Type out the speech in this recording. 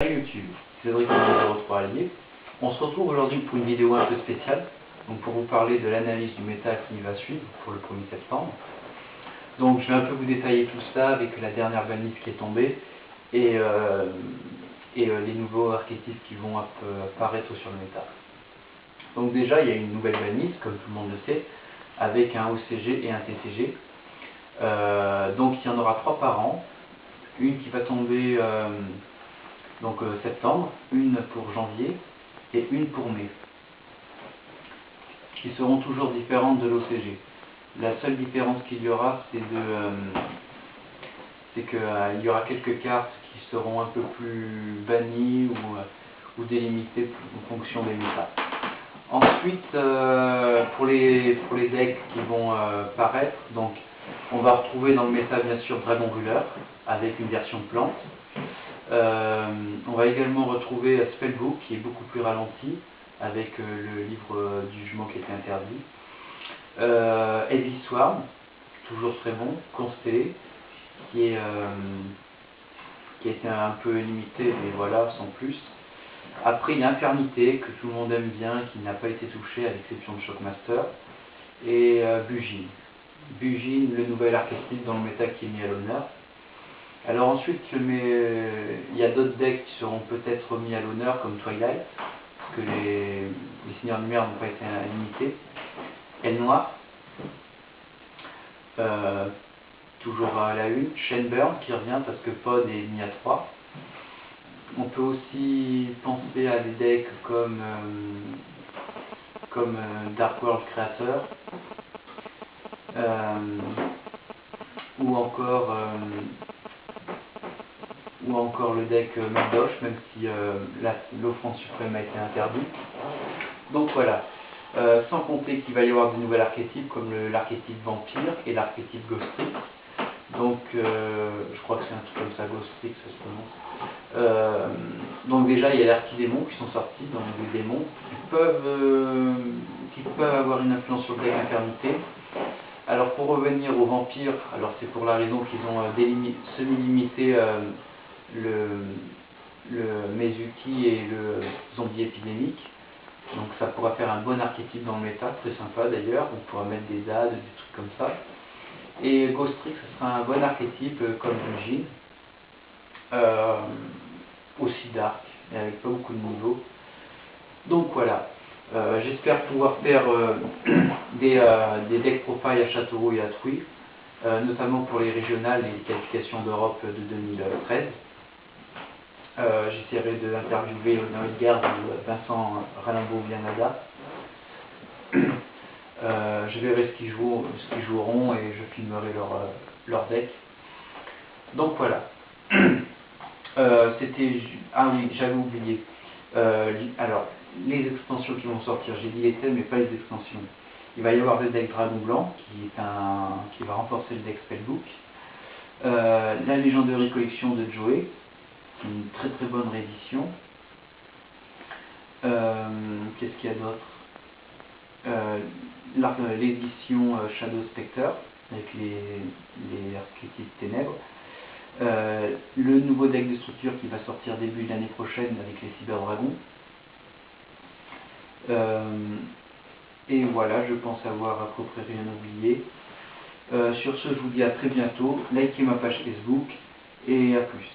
YouTube, Cédric Allier. On se retrouve aujourd'hui pour une vidéo un peu spéciale, donc pour vous parler de l'analyse du méta qui va suivre pour le 1er septembre. Donc je vais un peu vous détailler tout ça avec la dernière banlise qui est tombée et les nouveaux archétypes qui vont apparaître sur le méta. Donc déjà il y a une nouvelle banlise, comme tout le monde le sait, avec un OCG et un TCG. Donc il y en aura 3 par an, une qui va tomber septembre, une pour janvier et une pour mai, qui seront toujours différentes de l'OCG. La seule différence qu'il y aura, c'est qu'il y aura quelques cartes qui seront un peu plus bannies ou délimitées en fonction des méta. Ensuite, pour les decks qui vont paraître, donc on va retrouver dans le méta bien sûr Dragon Ruler avec une version plante. On va également retrouver Spellbook qui est beaucoup plus ralenti avec le livre du jugement qui était interdit. Heavy Swarm, toujours très bon, Constellé, qui a été un peu limité, mais voilà, sans plus. Après, il y a Infernité, que tout le monde aime bien, qui n'a pas été touché, à l'exception de Shockmaster. Et Bugin. Bugin, le nouvel archétype dans le méta qui est mis à l'honneur. Alors ensuite, il y a d'autres decks qui seront peut-être mis à l'honneur, comme Twilight, parce que les Seigneurs de Lumière n'ont pas été limités. Elle Noire, toujours à la une. Shenburn qui revient parce que Pod est mis à 3. On peut aussi penser à des decks comme Dark World Creator, ou encore le deck Meldosh, même si l'offrande suprême a été interdite. Donc voilà, sans compter qu'il va y avoir de nouveaux archétypes comme l'archétype Vampire et l'archétype Ghostrix. Donc je crois que c'est un truc comme ça, Ghostrix ça se prononce. Donc déjà il y a les archidémons qui sont sortis, donc des démons qui peuvent avoir une influence sur le deck Infernité. Alors pour revenir aux vampires, alors c'est pour la raison qu'ils ont semi-limité le Mezuki et le zombie épidémique. Donc ça pourra faire un bon archétype dans le méta, très sympa d'ailleurs. On pourra mettre des ZAD, des trucs comme ça. Et Ghostrix, ce sera un bon archétype comme Bugin. Aussi dark, mais avec pas beaucoup de niveaux. Donc voilà. J'espère pouvoir faire des deck profile à Châteauroux et à Trouy, notamment pour les régionales et les qualifications d'Europe de 2013. J'essaierai d'interviewer Noël Garde ou Vincent Ralimbaud-Vianada. Je verrai ce qu'ils joueront et je filmerai leur deck. Donc voilà. Ah oui, j'avais oublié. Alors, les extensions qui vont sortir, j'ai dit les thèmes mais pas les extensions. Il va y avoir le deck Dragon Blanc qui va renforcer le deck Spellbook. La Legendary Collection de Joey, une très très bonne réédition. Qu'est-ce qu'il y a d'autre? L'édition Shadow Spectre avec les archétypes ténèbres. Le nouveau deck de structure qui va sortir début de l'année prochaine avec les Cyberdragons. Et voilà, je pense avoir à peu près rien oublié. Sur ce, je vous dis à très bientôt. Likez ma page Facebook et à plus.